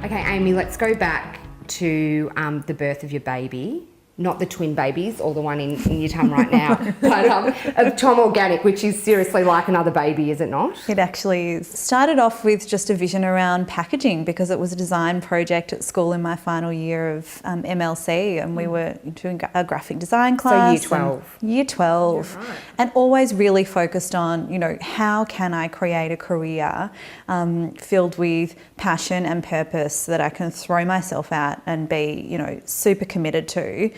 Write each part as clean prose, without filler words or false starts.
Okay, Aimee, let's go back to the birth of your baby. Not the twin babies or the one in your tum right now, but of Tom Organic, which is seriously like another baby, is it not? It actually is. Started off with just a vision around packaging because it was a design project at school in my final year of MLC, and we were doing a graphic design class. So year 12. Year 12. Yeah, right. And always really focused on, how can I create a career filled with passion and purpose that I can throw myself at and be, super committed to.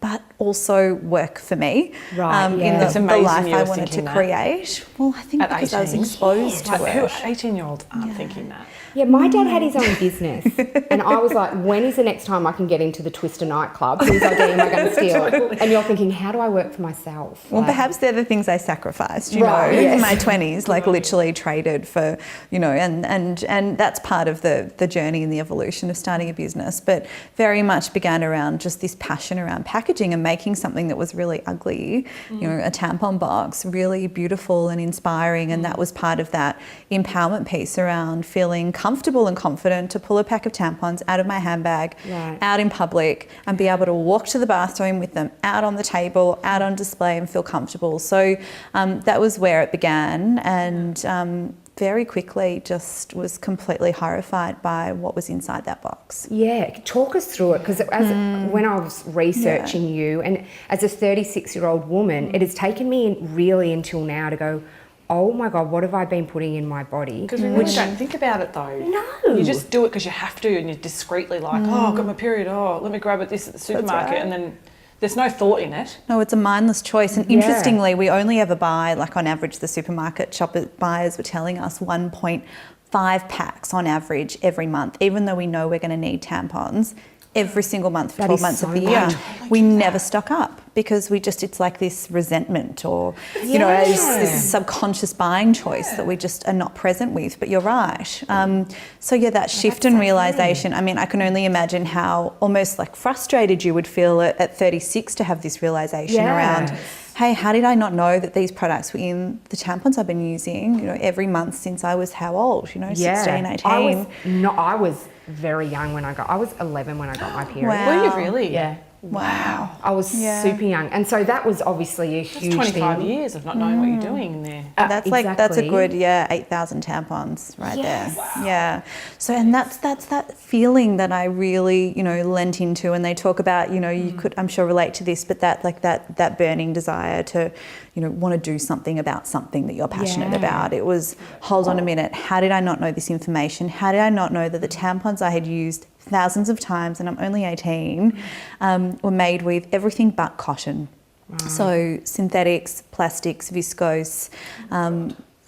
But also work for me in the life I wanted to create. Well, I think because I was exposed to it. Who 18-year-olds aren't thinking that? Yeah, my dad had his own business, and I was like, when is the next time I can get into the Twister nightclub? Whose idea am I going to steal? And you're thinking, how do I work for myself? Well, perhaps they're the things I sacrificed, in my 20s, literally traded for, and that's part of the journey and the evolution of starting a business, but very much began around just this passion around packaging and making something that was really ugly, a tampon box, really beautiful and inspiring, and that was part of that empowerment piece around feeling comfortable and confident to pull a pack of tampons out of my handbag, out in public, and be able to walk to the bathroom with them out on the table, out on display, and feel comfortable. So that was where it began, and very quickly just was completely horrified by what was inside that box. Yeah, talk us through it, because when I was researching you, and as a 36-year-old woman, it has taken me really until now to go, oh my God, what have I been putting in my body? Because we really don't think about it though. No. You just do it because you have to, and you're discreetly like, oh, I've got my period, let me grab this at the supermarket, and then there's no thought in it. No, it's a mindless choice. And interestingly, we only ever buy, on average, the supermarket buyers were telling us 1.5 packs on average every month, even though we know we're going to need tampons every single month for 12 months of the year. We never stock up because it's like this resentment or, this subconscious buying choice that we just are not present with. But you're right. That shift in realisation, I can only imagine how almost frustrated you would feel at 36 to have this realisation around, hey, how did I not know that these products were in the tampons I've been using, every month since I was how old, 16, 18? I was very young when I was 11 when I got my period. Wow. Were you really? Yeah. Wow. I was super young. And so that was obviously a huge 25 years of not knowing what you're doing in there. That's that's a good 8,000 tampons there. Wow. Yeah. So and that's that feeling that I really, lent into, and they talk about, you could, I'm sure, relate to this, but that burning desire to, want to do something about something that you're passionate about. It was, hold on a minute, how did I not know this information? How did I not know that the tampons I had used thousands of times, and I'm only 18, were made with everything but cotton. Right. So synthetics, plastics, viscose,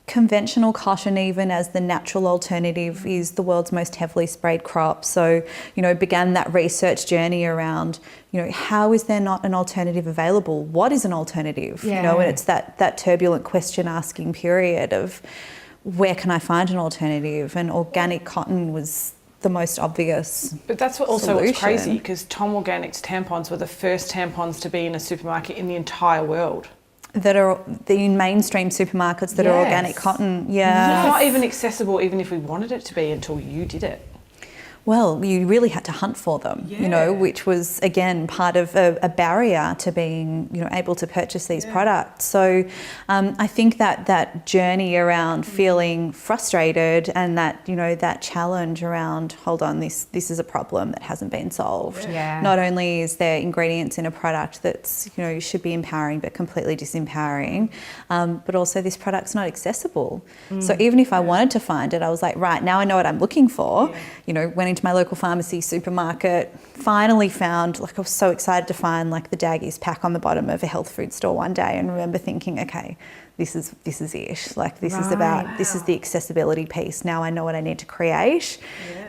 conventional cotton, even as the natural alternative, is the world's most heavily sprayed crop. So, began that research journey around, how is there not an alternative available? What is an alternative? Yeah. And it's that turbulent question asking period of where can I find an alternative? And organic cotton was the most obvious. But that's what's crazy, because Tom Organic's tampons were the first tampons to be in a supermarket in the entire world. That are the mainstream supermarkets that are organic cotton. Yeah. It's not even accessible, even if we wanted it to be, until you did it. Well, you really had to hunt for them, which was, again, part of a barrier to being, able to purchase these products. So I think that journey around feeling frustrated and that, that challenge around, hold on, this is a problem that hasn't been solved. Yeah. Not only is there ingredients in a product that's, should be empowering but completely disempowering, but also this product's not accessible. So even if I wanted to find it, I was like, right, now I know what I'm looking for. Went into my local pharmacy, supermarket, finally found, I was so excited to find the Daggies pack on the bottom of a health food store one day, and remember thinking, okay, this is it. This is the accessibility piece. Now I know what I need to create.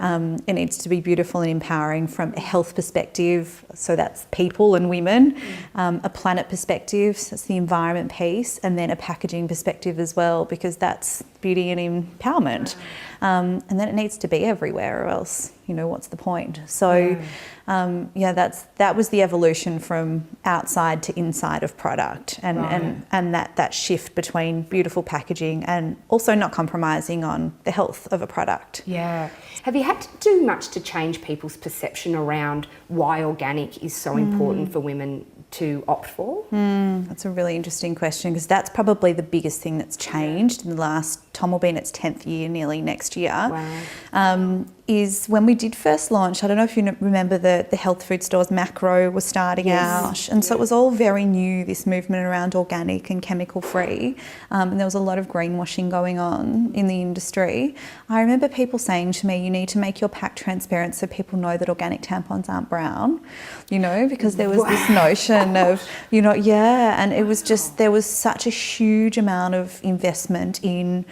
It needs to be beautiful and empowering from a health perspective. So that's people and women, a planet perspective, so that's the environment piece, and then a packaging perspective as well, because that's beauty and empowerment. And then it needs to be everywhere, or else, what's the point? So that was the evolution from outside to inside of product, and that shift between beautiful packaging and also not compromising on the health of a product. Yeah. Have you had to do much to change people's perception around why organic is so important for women to opt for? That's a really interesting question, because that's probably the biggest thing that's changed in the last, Tom will be in its 10th year nearly next year. Wow. Is when we did first launch, I don't know if you remember the health food stores, macro was starting out, and so it was all very new, this movement around organic and chemical free, and there was a lot of greenwashing going on in the industry. I remember people saying to me, you need to make your pack transparent so people know that organic tampons aren't brown, you know, because there was this notion of, you know, and it was just, there was such a huge amount of investment in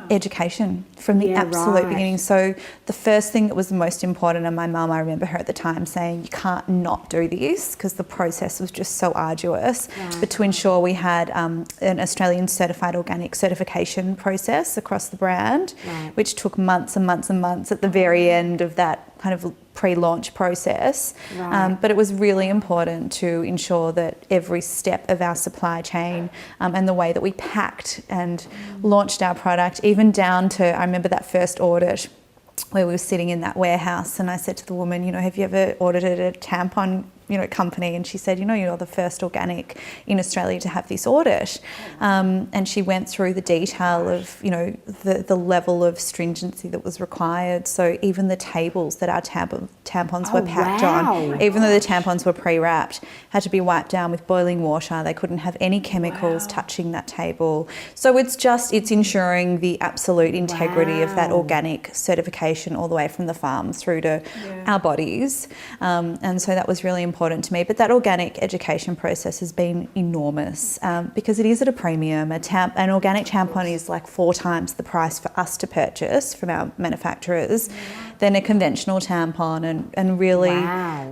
education from the absolute beginning. So the first thing that was the most important, and my mum, I remember her at the time saying, you can't not do this, because the process was just so arduous. But to ensure we had an Australian certified organic certification process across the brand, which took months and months and months at the very end of that kind of pre-launch process. But it was really important to ensure that every step of our supply chain and the way that we packed and launched our product, even down to, I remember that first audit where we were sitting in that warehouse, and I said to the woman, you know, have you ever audited a tampon, you know, company? And she said, you know, you're the first organic in Australia to have this audit. And she went through the detail of, you know, the level of stringency that was required. So even the tables that our tampons were packed on, even though the tampons were pre-wrapped, had to be wiped down with boiling water. They couldn't have any chemicals touching that table. So it's ensuring the absolute integrity of that organic certification all the way from the farm through to our bodies. And so that was really important to me. But that organic education process has been enormous, because it is at a premium. An organic tampon is like 4 times the price for us to purchase from our manufacturers than a conventional tampon, and really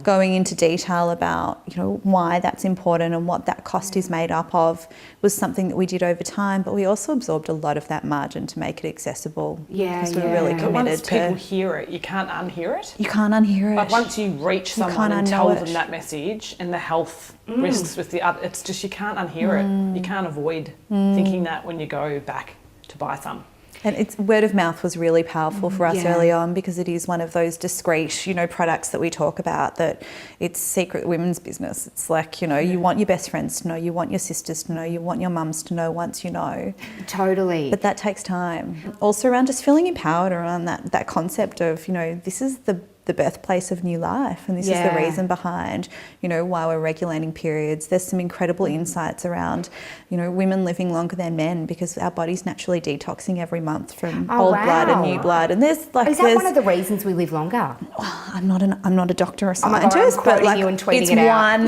going into detail about, you know, why that's important and what that cost is made up of was something that we did over time. But we also absorbed a lot of that margin to make it accessible. Because we're really committed once people hear it, you can't unhear it. You can't unhear it. Like once you reach someone and tell them that message and the health risks with the other, it's just, you can't unhear it. You can't avoid thinking that when you go back to buy some. And it's word of mouth was really powerful for us early on, because it is one of those discreet, you know, products that we talk about, that it's secret women's business. It's like, you know, you want your best friends to know, you want your sisters to know, you want your mums to know once you know. Totally. But that takes time. Also around just feeling empowered around that concept of, you know, this is the birthplace of new life, and this is the reason behind, you know, why we're regulating periods. There's some incredible insights around, you know, women living longer than men, because our body's naturally detoxing every month from old blood and new blood. And there's like, is that one of the reasons we live longer? I'm not a doctor or scientist, but like you and tweeting it out.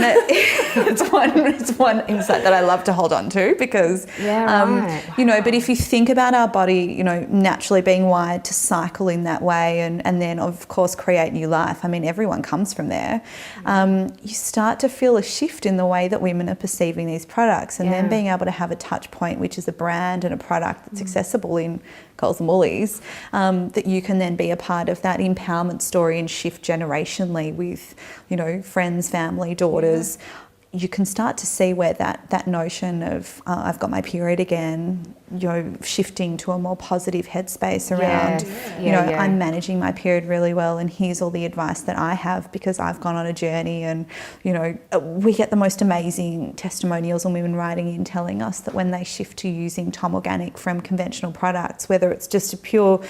It's one insight that I love to hold on to, because you know, but if you think about our body, you know, naturally being wired to cycle in that way, and then of course create new life. I mean, everyone comes from there. You start to feel a shift in the way that women are perceiving these products, and then being able to have a touch point, which is a brand and a product that's accessible in Coles and Woolies, that you can then be a part of that empowerment story and shift generationally with, you know, friends, family, daughters. You can start to see where that notion of I've got my period again, you know, shifting to a more positive headspace around, I'm managing my period really well, and here's all the advice that I have because I've gone on a journey. And, you know, we get the most amazing testimonials on women writing in telling us that when they shift to using Tom Organic from conventional products, whether it's just a pure,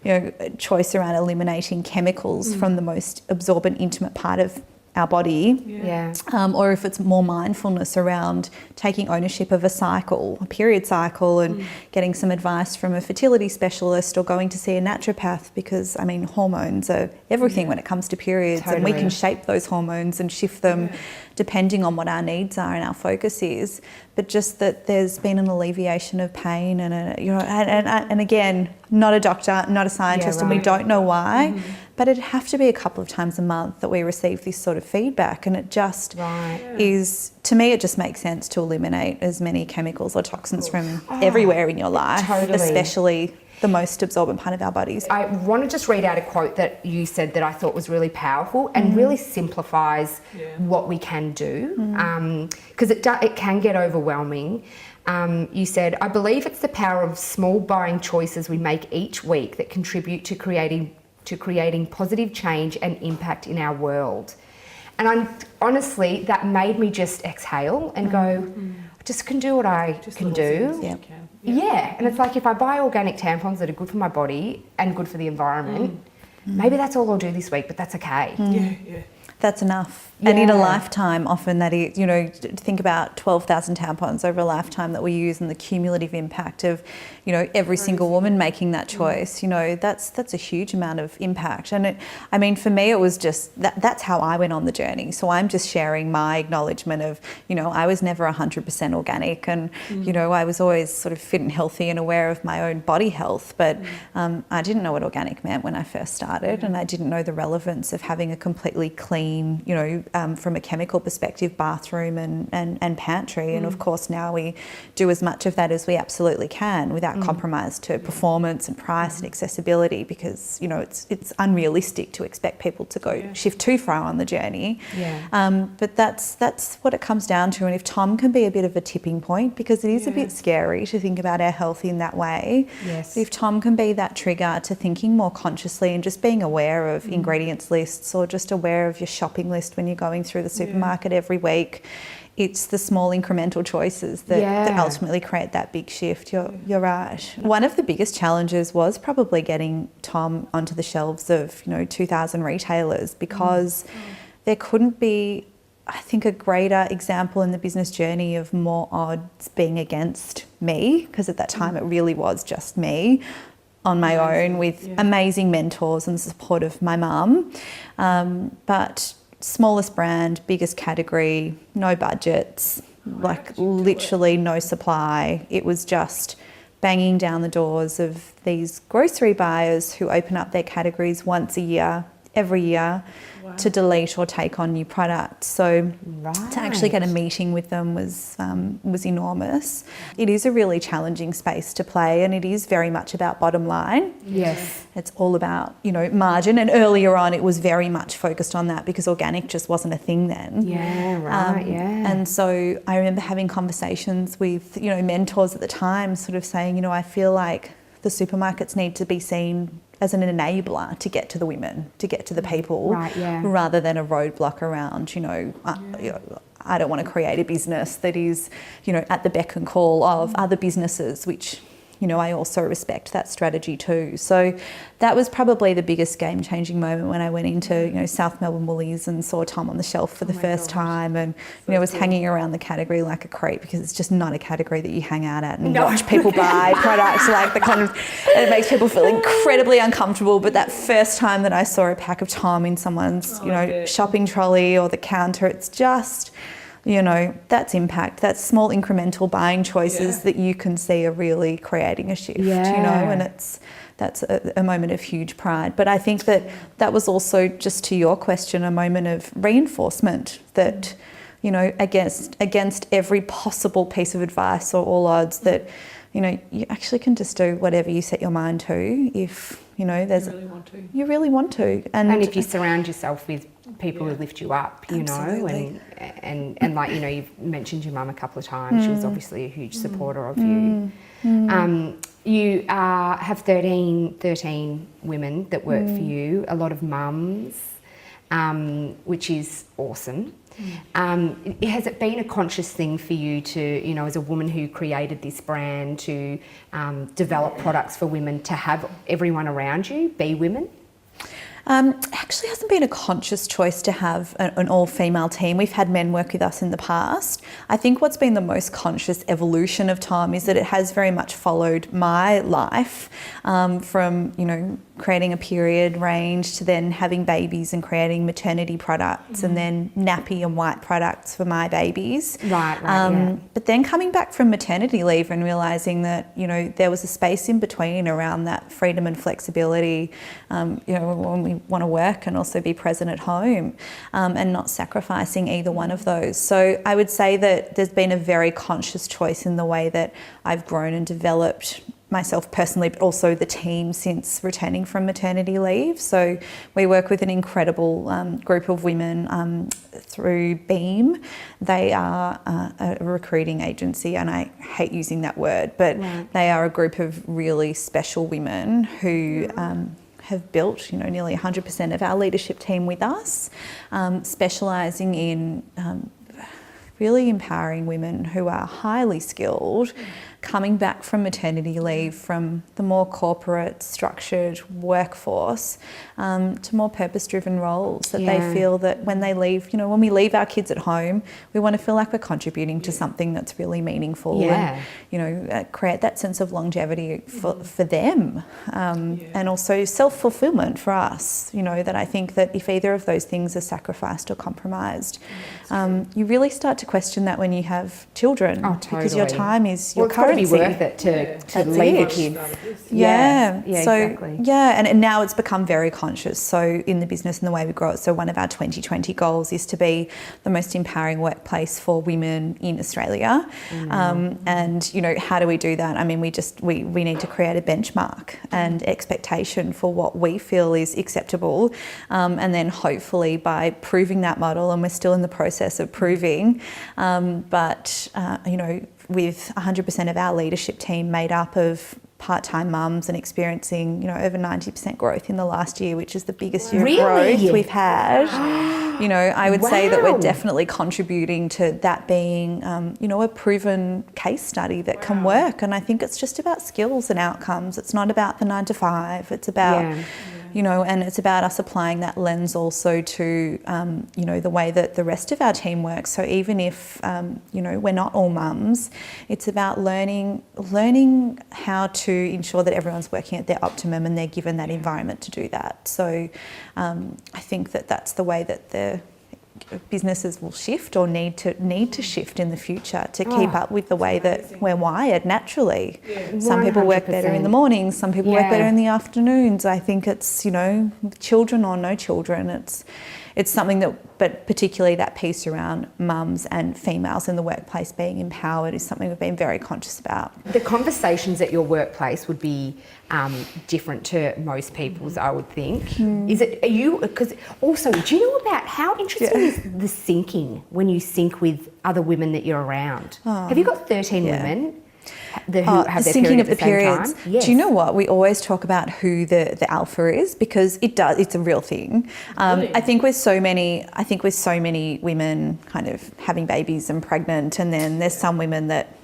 you know, choice around eliminating chemicals from the most absorbent, intimate part of our body, or if it's more mindfulness around taking ownership of a cycle, a period cycle, and getting some advice from a fertility specialist, or going to see a naturopath, because I mean, hormones are everything when it comes to periods, and we can shape those hormones and shift them depending on what our needs are and our focus is. But just that there's been an alleviation of pain, and you know, and again, not a doctor, not a scientist, and we don't know why. But it'd have to be a couple of times a month that we receive this sort of feedback, and it just is, to me, it just makes sense to eliminate as many chemicals or toxins from everywhere in your life, especially the most absorbent part of our bodies. I want to just read out a quote that you said that I thought was really powerful and really simplifies what we can do, because it can get overwhelming. You said, "I believe it's the power of small buying choices we make each week that contribute to creating positive change and impact in our world." And honestly, that made me just exhale and go, I just can do what I can do. Yeah, and it's like if I buy organic tampons that are good for my body and good for the environment, maybe that's all I'll do this week, but that's okay. That's enough. And in a lifetime, often that is, you know, think about 12,000 tampons over a lifetime that we use, and the cumulative impact of, you know, every single woman making that choice. You know, that's a huge amount of impact. And I mean, for me, it was just that's how I went on the journey. So I'm just sharing my acknowledgement of, you know, I was never 100% organic, and you know, I was always sort of fit and healthy and aware of my own body health, but I didn't know what organic meant when I first started, and I didn't know the relevance of having a completely clean, you know, from a chemical perspective, bathroom and pantry. And of course now we do as much of that as we absolutely can without compromise to performance and price and accessibility, because, you know, it's unrealistic to expect people to go shift too far on the journey. But that's what it comes down to. And if Tom can be a bit of a tipping point, because it is a bit scary to think about our health in that way, if Tom can be that trigger to thinking more consciously and just being aware of ingredients lists, or just aware of your shopping list when you're going through the supermarket every week, it's the small incremental choices that ultimately create that big shift. You're right. One of the biggest challenges was probably getting Tom onto the shelves of, you know, 2,000 retailers, because there couldn't be, I think, a greater example in the business journey of more odds being against me, because at that time it really was just me on my own with amazing mentors and support of my mum. But smallest brand, biggest category, no budgets, like literally no supply. It was just banging down the doors of these grocery buyers who open up their categories once a year, every year, to delete or take on new products. So to actually get a meeting with them was enormous. It is a really challenging space to play, and it is very much about bottom line. It's all about, you know, margin. And earlier on, it was very much focused on that because organic just wasn't a thing then. And so I remember having conversations with, you know, mentors at the time, sort of saying, you know, I feel like the supermarkets need to be seen as an enabler to get to the women, to get to the people, rather than a roadblock around, you know, I don't want to create a business that is, you know, at the beck and call of other businesses, which, you know, I also respect that strategy too. So that was probably the biggest game-changing moment when I went into, you know, South Melbourne Woolies and saw Tom on the shelf for the first time, and, you know, was hanging around the category like a creep, because it's just not a category that you hang out at and watch people buy products, like the kind of, and it makes people feel incredibly uncomfortable. But that first time that I saw a pack of Tom in someone's, you know, shopping trolley or the counter, it's just, you know, that's impact. That's small incremental buying choices that you can see are really creating a shift, you know, and that's a moment of huge pride. But I think that was also, just to your question, a moment of reinforcement that, you know, against every possible piece of advice or all odds, that, you know, you actually can just do whatever you set your mind to if, you know, there's... You really want to. And if you surround yourself with people who lift you up, you know, and like, you know, you've mentioned your mum a couple of times. She was obviously a huge supporter of you. You have 13 women that work for you, a lot of mums, which is awesome. Has it been a conscious thing for you to, you know, as a woman who created this brand, to develop products for women, to have everyone around you be women? Actually hasn't been a conscious choice to have an all-female team. We've had men work with us in the past. I think what's been the most conscious evolution of Tom is that it has very much followed my life, from, you know, creating a period range to then having babies and creating maternity products and then nappy and white products for my babies. But then coming back from maternity leave and realising that, you know, there was a space in between around that freedom and flexibility, you know, when we want to work and also be present at home, and not sacrificing either one of those. So I would say that there's been a very conscious choice in the way that I've grown and developed myself personally, but also the team since returning from maternity leave. So we work with an incredible group of women through Beam. They are a recruiting agency, and I hate using that word, but they are a group of really special women who have built, nearly 100% of our leadership team with us, specialising in really empowering women who are highly skilled, coming back from maternity leave from the more corporate, structured workforce to more purpose-driven roles that they feel that when they leave, when we leave our kids at home, we want to feel like we're contributing to something that's really meaningful and, create that sense of longevity for them and also self-fulfillment for us, that I think that if either of those things are sacrificed or compromised, you really start to question that when you have children because your time is your currency. Be worth it to leave your kids. Exactly. And now it's become very conscious. So in the business and the way we grow it, so one of our 2020 goals is to be the most empowering workplace for women in Australia. And how do we do that? I mean, we need to create a benchmark and expectation for what we feel is acceptable, and then hopefully by proving that model, and we're still in the process of proving, with 100% of our leadership team made up of part-time mums and experiencing, over 90% growth in the last year, which is the biggest year of growth we've had. I would say that we're definitely contributing to that being, a proven case study that can work. And I think it's just about skills and outcomes. It's not about the 9 to 5. It's about and it's about us applying that lens also to, the way that the rest of our team works. So even if, we're not all mums, it's about learning how to ensure that everyone's working at their optimum and they're given that environment to do that. So I think that that's the way that the businesses will shift or need to shift in the future to keep up with the way that we're wired naturally. Some people work better in the mornings, some people work better in the afternoons. I think it's, with children or no children, it's something that, but particularly that piece around mums and females in the workplace being empowered is something we've been very conscious about. The conversations at your workplace would be different to most people's, I would think. Because also, do you know about how interesting is the syncing when you sync with other women that you're around? Have you got 13 women? Who have their syncing period of the periods. Yes. Do you know what? We always talk about who the alpha is because it's a real thing. Really? I think with so many women kind of having babies and pregnant, and then there's some women that,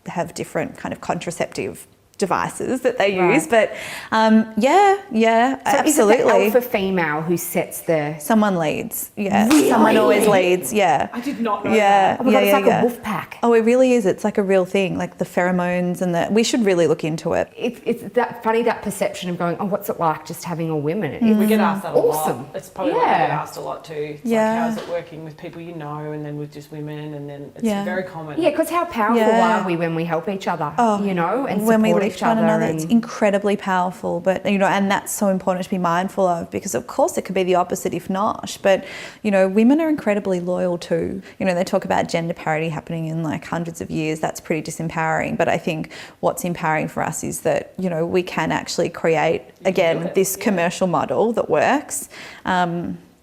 have different kind of contraceptive devices that they use, but so absolutely. Is it the alpha female who sets the... Someone leads, Really? Someone always leads, I did not know that. Oh my God, it's like a wolf pack. Oh, it really is. It's like a real thing, like the pheromones and we should really look into it. It's that funny, that perception of going, what's it like just having all women? We get asked that a awesome. lot. It's probably what we get asked a lot too. It's like, how's it working with people and then with just women, and then it's very common. Yeah, because how powerful are we when we help each other, and when we lift one another, and it's incredibly powerful. But and that's so important to be mindful of, because of course it could be the opposite if not. But women are incredibly loyal too. They talk about gender parity happening in like hundreds of years. That's pretty disempowering. But I think what's empowering for us is that we can actually create again this commercial model that works.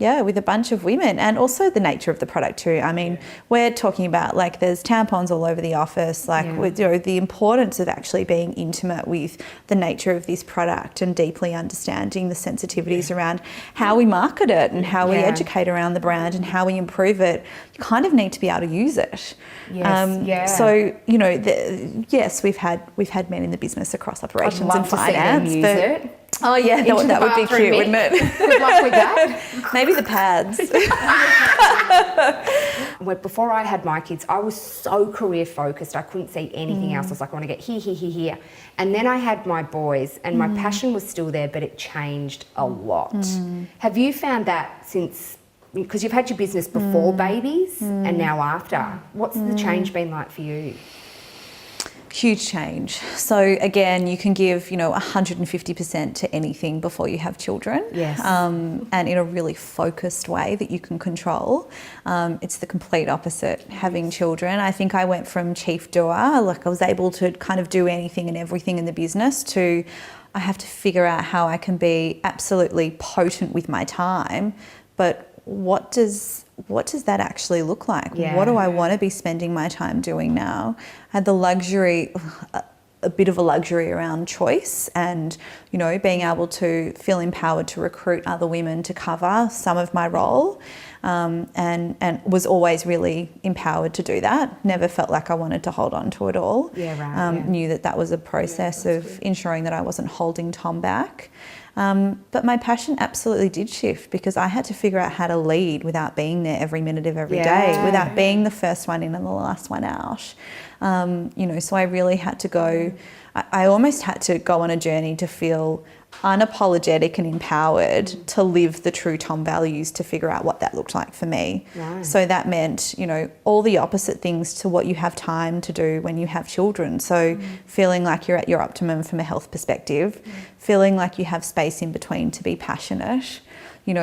With a bunch of women, and also the nature of the product too. I mean, we're talking about like there's tampons all over the office, with the importance of actually being intimate with the nature of this product and deeply understanding the sensitivities around how we market it and how we educate around the brand and how we improve it. You kind of need to be able to use it. So yes, we've had men in the business across operations and finance, use it. Oh yeah, that would be cute, wouldn't it? Good luck with that. Maybe the pads. Before I had my kids, I was so career focused. I couldn't see anything else. I was like, I want to get here. And then I had my boys, and my passion was still there, but it changed a lot. Have you found that since? Because you've had your business before babies and now after. What's the change been like for you? Huge change. So again, you can give, 150% to anything before you have children. Yes. And in a really focused way that you can control. It's the complete opposite having children. I think I went from chief doer, like I was able to kind of do anything and everything in the business, to I have to figure out how I can be absolutely potent with my time, but what does that actually look like? Yeah. What do I want to be spending my time doing now? I had the luxury, a bit of a luxury around choice and, being able to feel empowered to recruit other women to cover some of my role, and was always really empowered to do that. Never felt like I wanted to hold on to it all. Yeah, right. Knew that was a process of ensuring that I wasn't holding Tom back. But my passion absolutely did shift because I had to figure out how to lead without being there every minute of every day, without being the first one in and the last one out. So I really had to go, I almost had to go on a journey to feel unapologetic and empowered to live the true Tom values, to figure out what that looked like for me. Right. So that meant, all the opposite things to what you have time to do when you have children. So feeling like you're at your optimum from a health perspective, feeling like you have space in between to be passionate,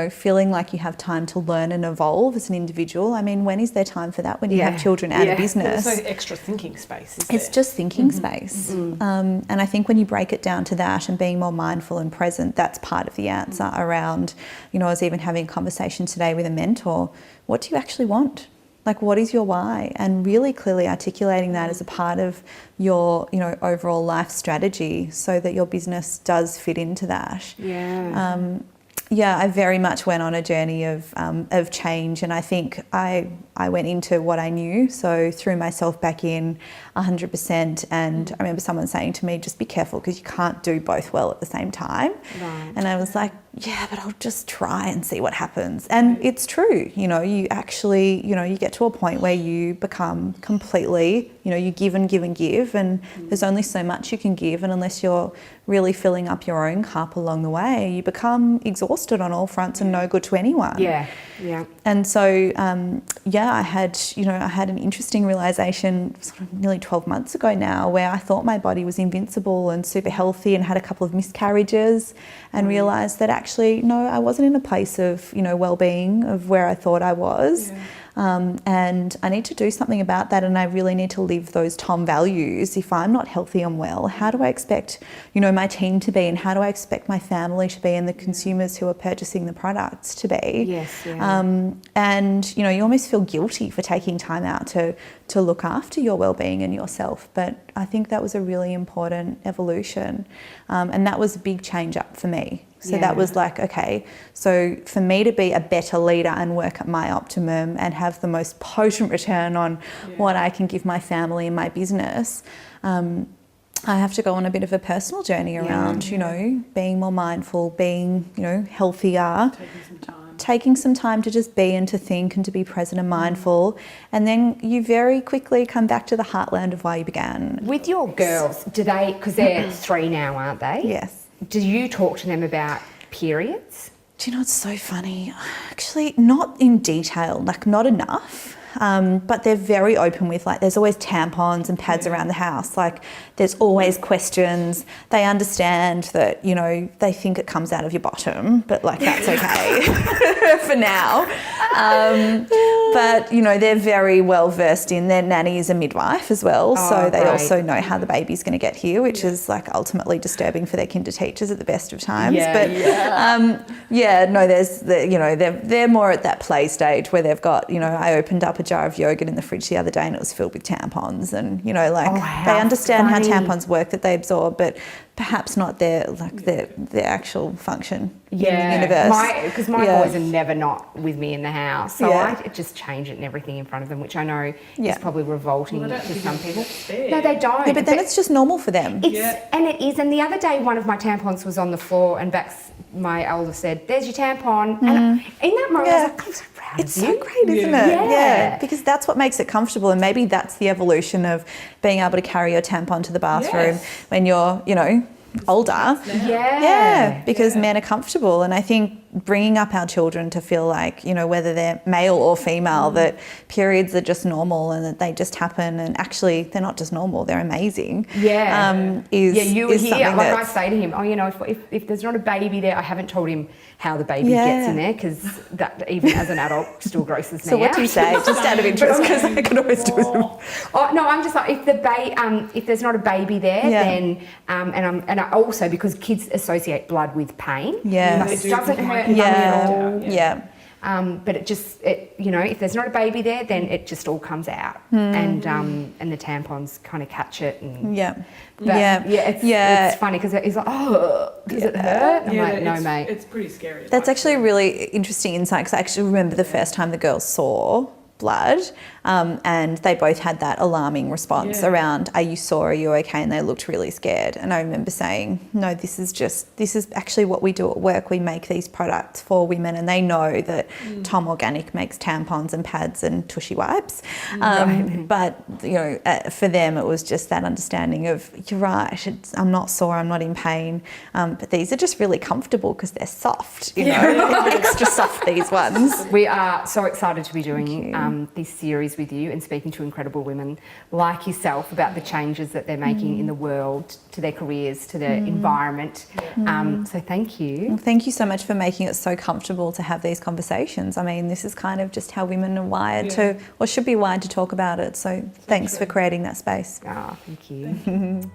feeling like you have time to learn and evolve as an individual. I mean, when is there time for that when you have children and a business? There's no extra thinking space, is there? It's just thinking space. And I think when you break it down to that and being more mindful and present, that's part of the answer around, I was even having a conversation today with a mentor. What do you actually want? Like, what is your why? And really clearly articulating that as a part of your, overall life strategy so that your business does fit into that. I very much went on a journey of change, and I think I went into what I knew, so threw myself back in 100%. And I remember someone saying to me, just be careful because you can't do both well at the same time. Right. And I was like, yeah, but I'll just try and see what happens. And it's true, you actually, you get to a point where you become completely, you give and give and give, and there's only so much you can give, and unless you're really filling up your own cup along the way, you become exhausted on all fronts and no good to anyone. Yeah. And so, I had an interesting realization sort of nearly 12 months ago now, where I thought my body was invincible and super healthy and had a couple of miscarriages, and realized that actually, no, I wasn't in a place of, well-being of where I thought I was. And I need to do something about that, and I really need to live those Tom values. If I'm not healthy and well, how do I expect, my team to be, and how do I expect my family to be, and the consumers who are purchasing the products to be? Yes. And you almost feel guilty for taking time out to look after your well-being and yourself. But I think that was a really important evolution, and that was a big change up for me. So that was like, okay, so for me to be a better leader and work at my optimum and have the most potent return on what I can give my family and my business, I have to go on a bit of a personal journey around, being more mindful, being, healthier. Taking some time to just be and to think and to be present and mindful. And then you very quickly come back to the heartland of why you began. With your girls, do they, because they're 3 now, aren't they? Yes. Do you talk to them about periods? Do you know what's so funny? Actually, not in detail, like not enough. But they're very open with, like, there's always tampons and pads around the house. Like, there's always questions. They understand that, they think it comes out of your bottom, but like, that's okay for now. But, they're very well versed in, their nanny is a midwife as well. So they also know how the baby's going to get here, which is like ultimately disturbing for their kinder teachers at the best of times. They're more at that play stage where they've got, I opened up a jar of yogurt in the fridge the other day and it was filled with tampons, and they understand how tampons work, that they absorb, but perhaps not their actual function in the universe. Because my boys are never not with me in the house, so I just change it and everything in front of them, which I know is probably revolting to some people. No, they don't. Yeah, but then it's just normal for them. And it is. And the other day, one of my tampons was on the floor, and Bex, my elder, said, "There's your tampon." And in that moment, I was like, "I'm so proud It's of you." so great, isn't it? Yeah, because that's what makes it comfortable, and maybe that's the evolution of being able to carry your tampon to the bathroom when you're, older. Yeah. Because men are comfortable, and I think bringing up our children to feel like, you know, whether they're male or female, that periods are just normal and that they just happen, and actually they're not just normal, they're amazing. You were is here. something Like I that's- say to him, oh, you know, if there's not a baby there, I haven't told him how the baby gets in there, because that even as an adult still grosses me out. So what do you say? Just out of interest, because I could always do it. Oh no, I'm just like, if there's not a baby there, then and I also, because kids associate blood with pain. Yeah. It doesn't hurt mummy at all. But you know, if there's not a baby there, then it just all comes out, and the tampons kind of catch it. And, it's funny because he's like, oh, does it hurt? And I'm like, no, mate. It's pretty scary. That's actually a really interesting insight, because I actually remember the first time the girls saw blood, and they both had that alarming response around, are you sore, are you okay? And they looked really scared. And I remember saying, no, this is actually what we do at work. We make these products for women, and they know that Tom Organic makes tampons and pads and tushy wipes. But, you know, for them, it was just that understanding of, you're right, I'm not sore, I'm not in pain, but these are just really comfortable because they're soft, you know, extra soft, these ones. We are so excited to be doing this series with you and speaking to incredible women like yourself about the changes that they're making in the world, to their careers, to their environment. So thank you. Well, thank you so much for making it so comfortable to have these conversations. I mean, this is kind of just how women are wired to, or should be wired to talk about it. So thanks for creating that space. Thank you.